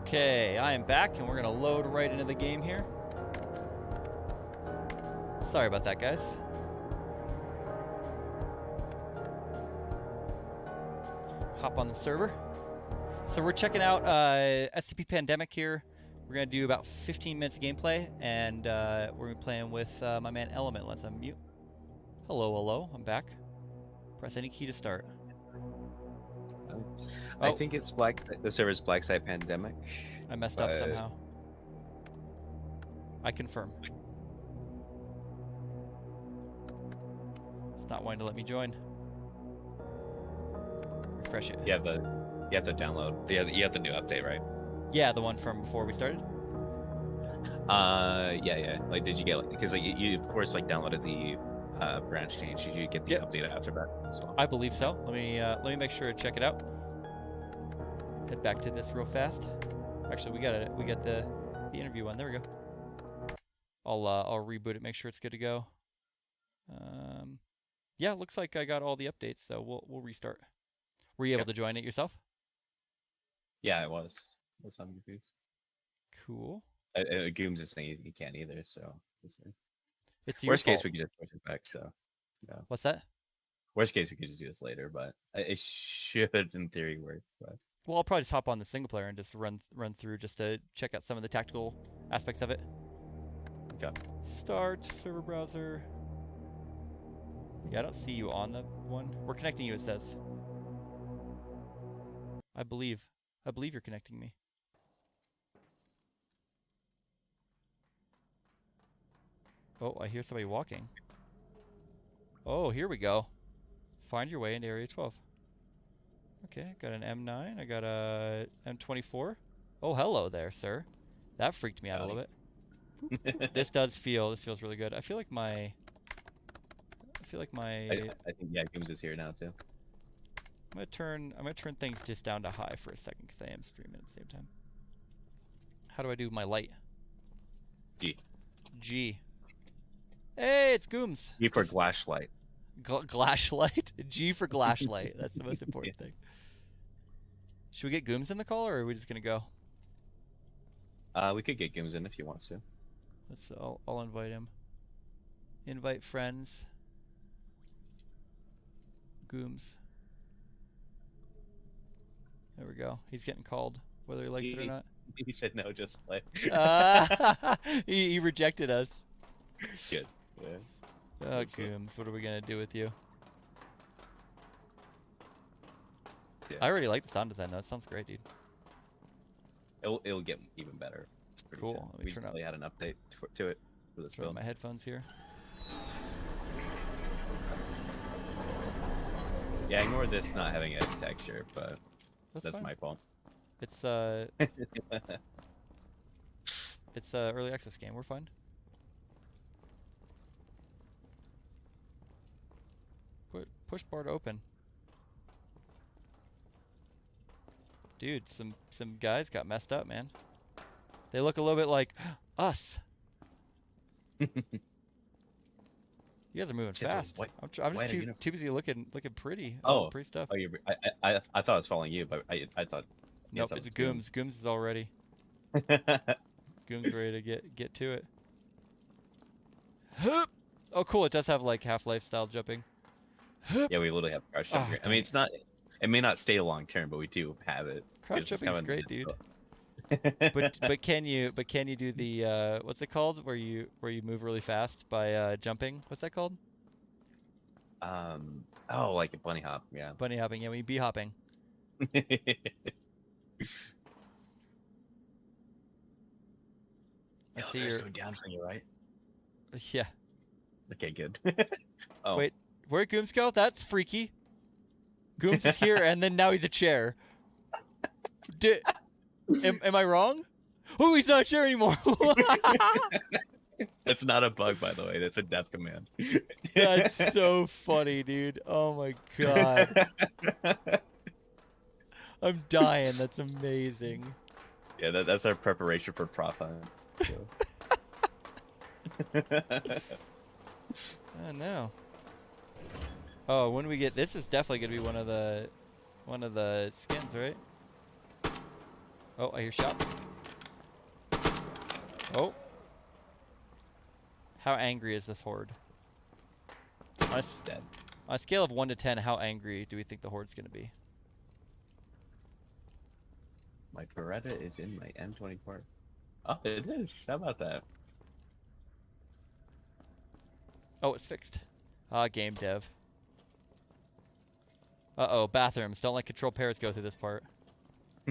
Okay, I am back, and we're gonna load right into the game here. Sorry about that, guys. Hop on the server. So we're checking out SCP Pandemic here. We're gonna do about 15 minutes of gameplay, and we're gonna be playing with my man Element. Let's unmute. Hello, hello. I'm back. Press any key to start. I think it's the server's Black Site Pandemic. I messed up somehow. I confirm. It's not wanting to let me join. Refresh it. You have to download. You have the new update, right? Yeah, the one from before we started. Yeah. Like, did you get because like you of course like downloaded the branch change? Did you get the update after that as well? I believe so. Let me make sure to check it out. Head back to this real fast. Actually, we got the interview one. There we go. I'll reboot it. Make sure it's good to go. Yeah, looks like I got all the updates, so we'll restart. Were you able to join it yourself? Yeah, it was. That's I'm confused. Cool. Gooms is saying you can't either, so it's worst case we could just push it back. So, yeah. What's that? Worst case we could just do this later, but it should in theory work. But well, I'll probably just hop on the single player and just run through just to check out some of the tactical aspects of it. Okay. Start server browser. Yeah, I don't see you on the one. We're connecting you, it says. I believe you're connecting me. Oh, I hear somebody walking. Oh, here we go. Find your way into Area 12. Okay, got an M9. I got a M24. Oh, hello there, sir. That freaked me out a little bit. This feels really good. I feel like my I think Gooms is here now too. I'm gonna turn things just down to high for a second because I am streaming at the same time. How do I do my light? G. Hey, it's Gooms. G for flashlight. Glashlight? G for glashlight. That's the most important thing. Should we get Gooms in the call, or are we just gonna go? We could get Gooms in if he wants to. I'll invite him. Invite friends. Gooms. There we go. He's getting called, whether he likes it or not. He said no, just play. He rejected us. Good. Yeah. Oh, Gooms, what are we gonna do with you? Yeah. I already like the sound design though. It sounds great, dude. It'll get even better. It's pretty cool. Soon. Let me We turn recently had an update to it for this throw build. my headphones here. Yeah, ignore this not having edge texture, but that's fine. my fault. It's it's early access game. We're fine. Push bar to open. Dude, some guys got messed up, man. They look a little bit like us. You guys are moving fast. I'm just too busy looking pretty. Pretty stuff. Oh, I thought I was following you, but I thought. Nope, it's Gooms. Gooms is all ready. Gooms ready to get to it. Oh, cool! It does have like Half-Life style jumping. Yeah, we literally have crouch jumping. I mean, it's not. It may not stay long term, but we do have it. Crouch jumping is great, dude. but can you do the what's it called where you move really fast by jumping? What's that called? Like a bunny hop, yeah. Bunny hopping, yeah. When you bee hopping. I see you're going down for you, right? Yeah. Okay, good. Oh. Wait, where'd Gooms go? That's freaky. Gooms is here, and then now he's a chair. Am I wrong? Oh, he's not a chair anymore. That's not a bug, by the way. That's a death command. That's so funny, dude. Oh my god. I'm dying. That's amazing. Yeah, that's our preparation for prop hunt. So. Oh no. Oh, when we get this is definitely gonna be one of the skins, right? Oh, I hear shots. Oh. How angry is this horde? Dead. On a scale of 1 to 10, how angry do we think the horde's going to be? My Beretta is in my M24. Oh, it is. How about that? Oh, it's fixed. Game dev. Uh-oh, bathrooms. Don't let control pairs go through this part.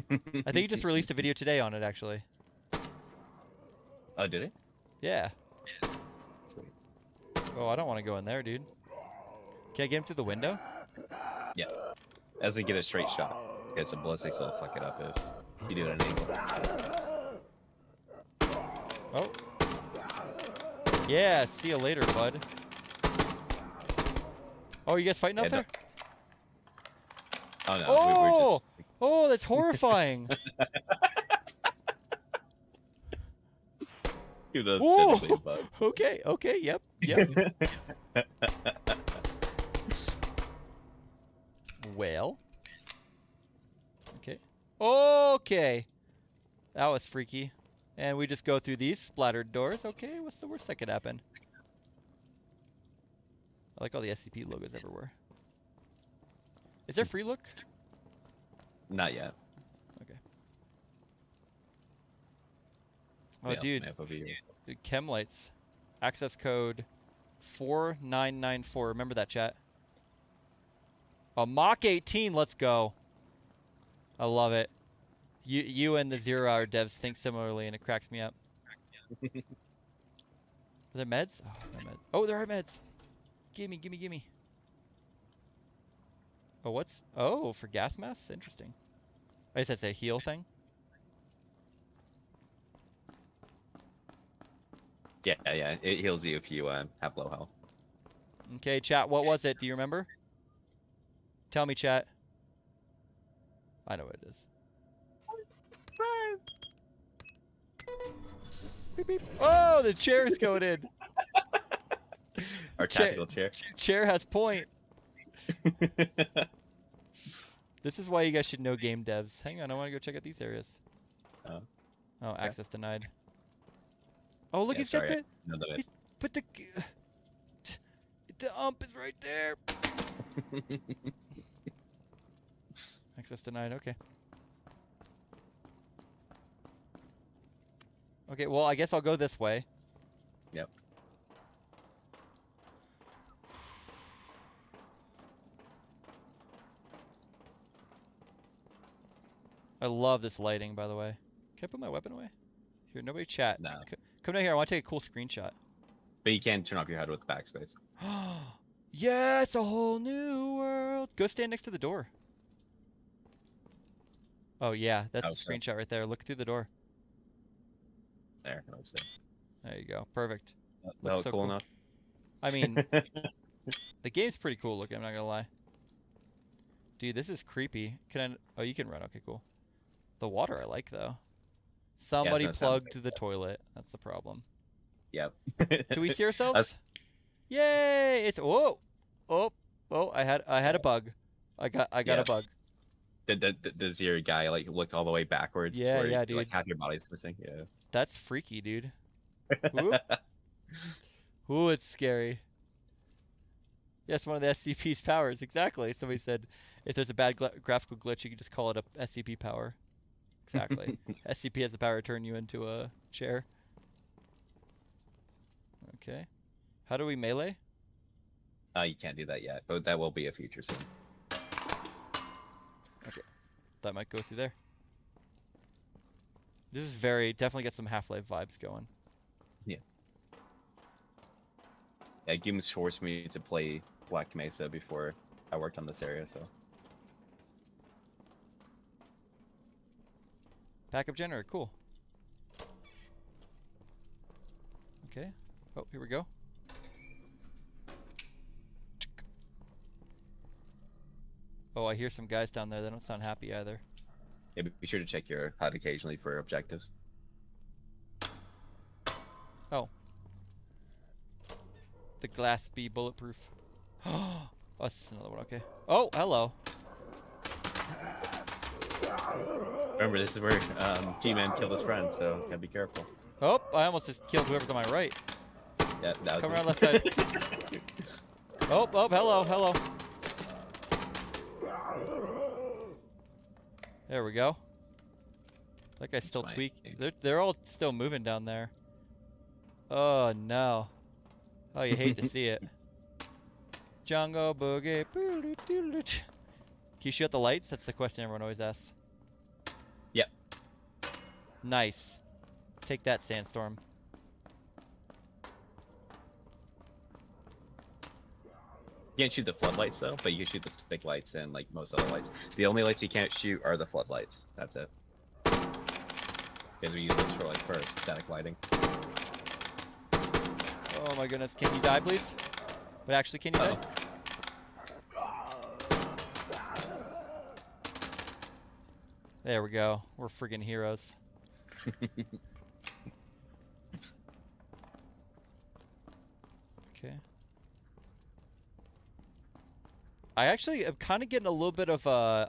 I think he just released a video today on it, actually. Oh, did he? Yeah. Sweet. Oh, I don't want to go in there, dude. Can I get him through the window? Yeah. As we get a straight shot. Okay, so ballistics will fuck it up if you do it at an angle. Oh. Yeah, see you later, bud. Oh, you guys fighting out there? Oh, no. Oh! We're just... Oh, that's horrifying. Dude, that's Ooh! definitely a bug. Okay, okay, yep. Well. Okay. Okay. That was freaky. And we just go through these splattered doors. Okay, what's the worst that could happen? I like all the SCP logos everywhere. Is there free look? Not yet. Okay. Oh, Yeah, dude. Chem lights. Access code 4994. Remember that, chat. A Mach 18. Let's go. I love it. You and the 0 hour devs think similarly, and it cracks me up. Are there meds? Oh, no meds. Oh, there are meds. Gimme, gimme, gimme. Oh, what's... Oh, for gas masks? Interesting. I guess that's a heal thing. Yeah, yeah. It heals you if you have low health. Okay, chat. What was it? Do you remember? Tell me, chat. I know what it is. Beep, beep. Oh, the chair's going in. Our tactical chair. Chair has point. This is why you guys should know game devs. Hang on, I want to go check out these areas. Oh, access denied. Oh, look, Yeah, got the... He's put the ump is right there. Access denied, okay. Okay, well, I guess I'll go this way. Yep. I love this lighting, by the way. Can I put my weapon away? Here, nobody chat. No. Come down here. I want to take a cool screenshot. But you can't turn off your HUD with backspace. Yes, a whole new world. Go stand next to the door. Oh, yeah. That's the screenshot right there. Look through the door. There. Let's see. There you go. Perfect. That was so cool enough? I mean, the game's pretty cool looking. I'm not going to lie. Dude, this is creepy. Can I... Oh, you can run. Okay, cool. The water I like, though. Somebody plugged the toilet. That's the problem. Yep. Can we see ourselves? Yay! It's... Whoa! Oh! Oh, I had a bug. I got a bug. Does your guy, like, look all the way backwards? Yeah, yeah, dude. Like, half your body's missing? Yeah. That's freaky, dude. Ooh. Ooh, it's scary. Yes, one of the SCP's powers. Exactly. Somebody said if there's a bad graphical glitch, you can just call it a SCP power. Exactly. SCP has the power to turn you into a chair. Okay. How do we melee? You can't do that yet, but that will be a feature soon. Okay. That might go through there. This is definitely get some Half-Life vibes going. Yeah. Yeah, games forced me to play Black Mesa before I worked on this area, so. Backup generator, cool. Okay. Oh, here we go. Oh, I hear some guys down there. They don't sound happy either. Yeah, be sure to check your HUD occasionally for objectives. Oh. The glass be bulletproof. Oh, this is another one. Okay. Oh, hello. Remember, this is where G-Man killed his friend, so gotta be careful. Oh, I almost just killed whoever's on my right. Yeah, that was Come me. around left side. Oh, hello, hello. There we go. That guy's still tweaking. They're all still moving down there. Oh no. Oh, you hate to see it. Jungle boogie. Can you shoot the lights? That's the question everyone always asks. Yep. Nice. Take that, Sandstorm. You can't shoot the floodlights though, but you can shoot the stick lights and like most other lights. The only lights you can't shoot are the floodlights. That's it. Because we use this for static lighting. Oh my goodness. Can you die, please? But actually, can you die? There we go. We're friggin' heroes. Okay. I actually am kind of getting a little bit of a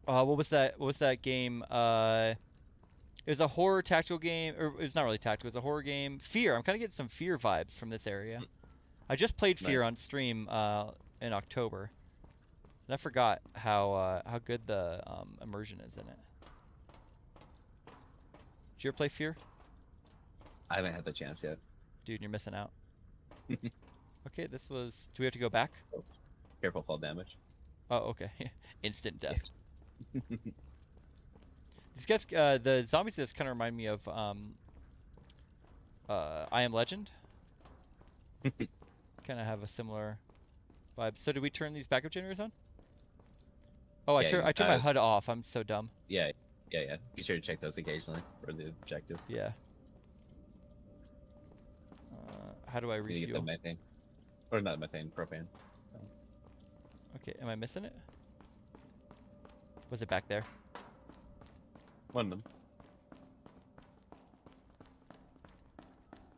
what was that? What was that game? It was a horror tactical game, or it's not really tactical. It's a horror game. Fear. I'm kind of getting some Fear vibes from this area. I just played Fear on stream in October, and I forgot how good the immersion is in it. Did you ever play Fear? I haven't had the chance yet. Dude, you're missing out. Okay, this was. Do we have to go back? Oh, careful fall damage. Oh, okay. Instant death. These guys, the zombies, just kind of remind me of I Am Legend. Kind of have a similar vibe. So did we turn these backup generators on? Oh, I turned my HUD off. I'm so dumb. Yeah. Be sure to check those occasionally for the objectives. Yeah. How do I refuel? You get the methane. Or not methane, propane. Okay, am I missing it? Was it back there? One of them.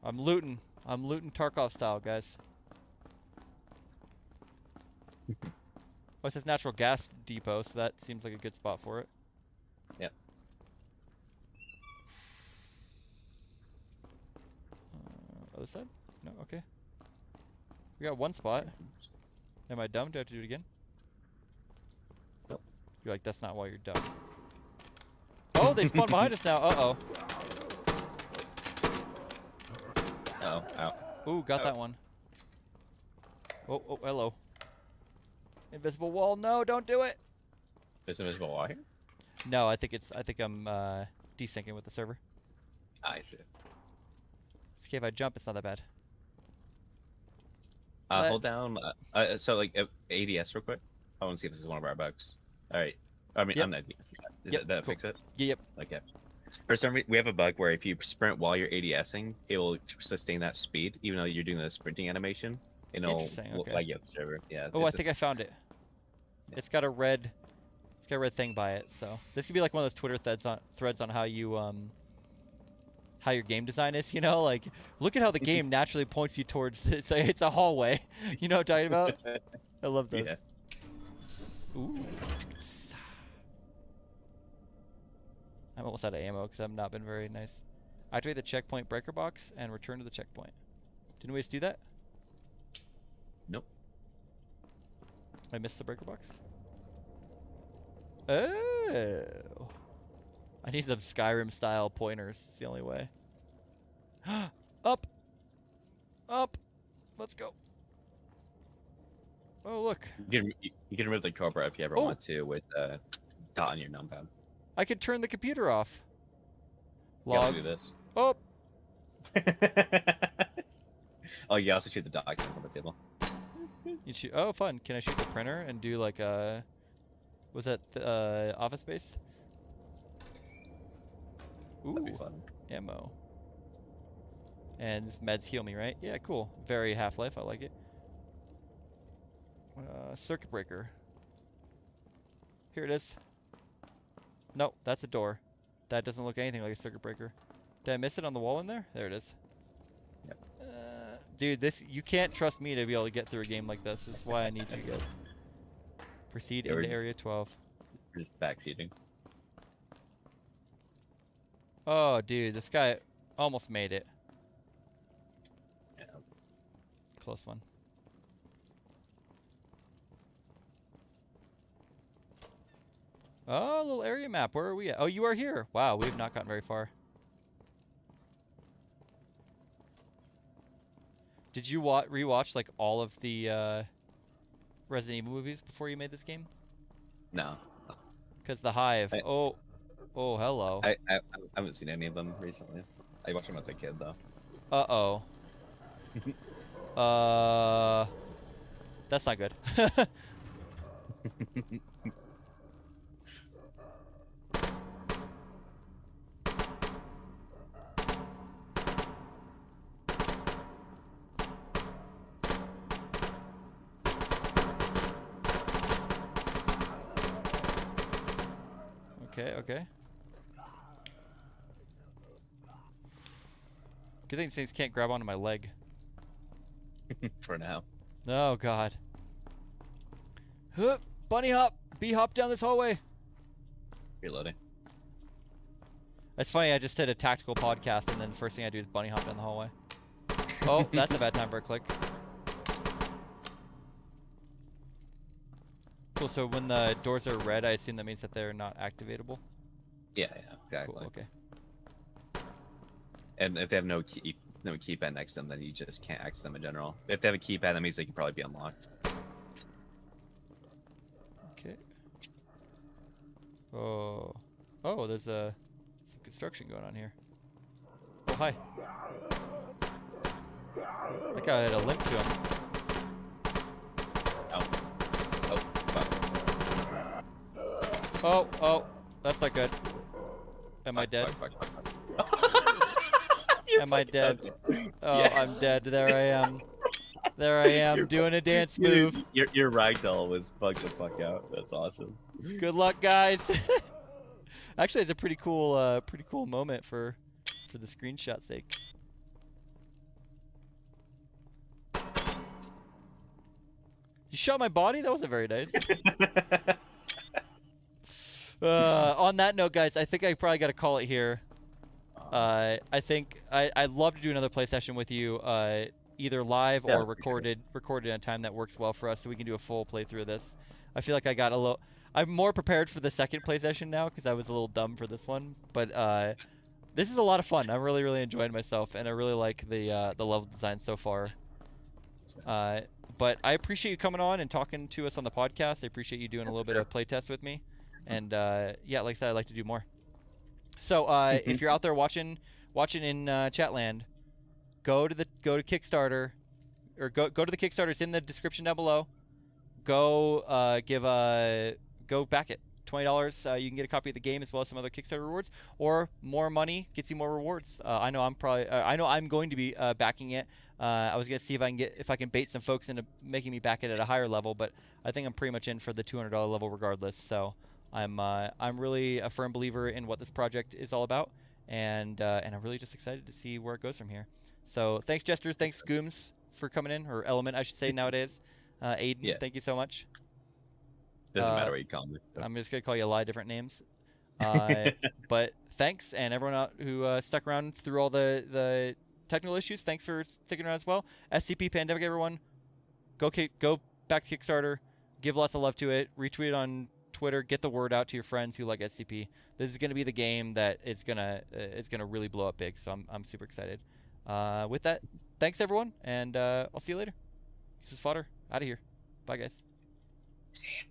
I'm looting. I'm looting Tarkov style, guys. Oh, it says natural gas depot, so that seems like a good spot for it. Yeah. Other side? No, okay. We got one spot. Am I dumb? Do I have to do it again? Nope. You're like, that's not why you're dumb. Oh, they spawned behind us now. Uh-oh. Uh-oh. Ow. Ooh, got that one. Oh, hello. Invisible wall. No, don't do it. There's invisible wall here? No, I think I'm desyncing with the server. I see. It's okay if I jump, it's not that bad. Hold down. So like ADS real quick. I want to see if this is one of our bugs. All right. I mean, Yep. I'm not. Is that cool. fix it? Yep. Okay. For some reason, we have a bug where if you sprint while you're ADSing, it will sustain that speed, even though you're doing the sprinting animation. Interesting. Okay. Like you have the server. Yeah. Oh, I think I found it. Yeah. It's got a red thing by it. So this could be like one of those Twitter threads on how you how your game design is. You know, like look at how the game naturally points you towards. It's a hallway. You know what I'm talking about? I love those. Yeah. Ooh. I'm almost out of ammo because I've not been very nice. Activate the checkpoint breaker box and return to the checkpoint. Didn't we just do that? Nope. I missed the breaker box? Oh. I need some Skyrim style pointers. It's the only way. Up. Up. Let's go. Oh, look. You can remove the Cobra if you ever want to with dot on your numpad. I could turn the computer off. You also Logs. do this. Oh. Oh, you also shoot the documents on the table. You shoot. Oh, fun. Can I shoot the printer and do like a? Was that the Office Space? Ooh. That'd be fun. Ammo. And meds heal me, right? Yeah, cool. Very Half-Life. I like it. Circuit breaker. Here it is. No, that's a door. That doesn't look anything like a circuit breaker. Did I miss it on the wall in there? There it is. Yep. Dude, you can't trust me to be able to get through a game like this. That's why I need you guys. Proceed into Area 12. We're just backseating. Oh, dude, this guy almost made it. Yeah. Close one. Oh, a little area map. Where are we at? Oh, you are here. Wow, we have not gotten very far. Did you rewatch like all of the Resident Evil movies before you made this game? No. Because the Hive. Oh, hello. I haven't seen any of them recently. I watched them as a kid though. Uh-oh. That's not good. Okay. Good thing these things can't grab onto my leg. For now. Oh, God. Huh, bunny hop! Bee hop down this hallway! Reloading. That's funny, I just did a tactical podcast and then the first thing I do is bunny hop down the hallway. Oh, that's a bad time for a click. Cool, so when the doors are red, I assume that means that they're not activatable? Yeah, exactly. Cool, okay. And if they have no keypad next to them, then you just can't access them in general. If they have a keypad, that means they can probably be unlocked. Okay. Oh, there's some construction going on here. Oh, hi. That guy had a limp to him. Oh, that's not good. Am I dead? Am I dead? Oh, yeah. I'm dead. There I am. There I am doing a dance move. Your ragdoll was bugged the fuck out. That's awesome. Good luck, guys. Actually, it's a pretty cool moment for the screenshot's sake. You shot my body? That wasn't very nice. On that note, guys, I think I probably got to call it here. I think I'd love to do another play session with you, either live or recorded in a time that works well for us, so we can do a full playthrough of this. I feel like I'm more prepared for the second play session now because I was a little dumb for this one, but this is a lot of fun. I'm really, really enjoying myself, and I really like the level design so far. But I appreciate you coming on and talking to us on the podcast. I appreciate you doing a little bit of playtest with me, and yeah, like I said, I'd like to do more. So if you're out there watching in Chatland, go to Kickstarter, or go to the Kickstarter. It's in the description down below. Go back it. $20. You can get a copy of the game as well as some other Kickstarter rewards, or more money gets you more rewards. I know I'm going to be backing it. I was gonna see if I can bait some folks into making me back it at a higher level, but I think I'm pretty much in for the $200 level regardless. So I'm really a firm believer in what this project is all about, and I'm really just excited to see where it goes from here. So thanks, Jester. Thanks, Gooms, for coming in, or Element, I should say nowadays. Aiden, thank you so much. Doesn't matter what you call me. So. I'm just gonna call you a lot of different names. But thanks, and everyone out who stuck around through all the technical issues. Thanks for sticking around as well. SCP Pandemic, everyone. Go back to Kickstarter. Give lots of love to it. Retweet it on Twitter. Get the word out to your friends who like SCP. This is gonna be the game that is gonna really blow up big. So I'm super excited. With that, thanks everyone, and I'll see you later. This is Fodder out of here. Bye, guys.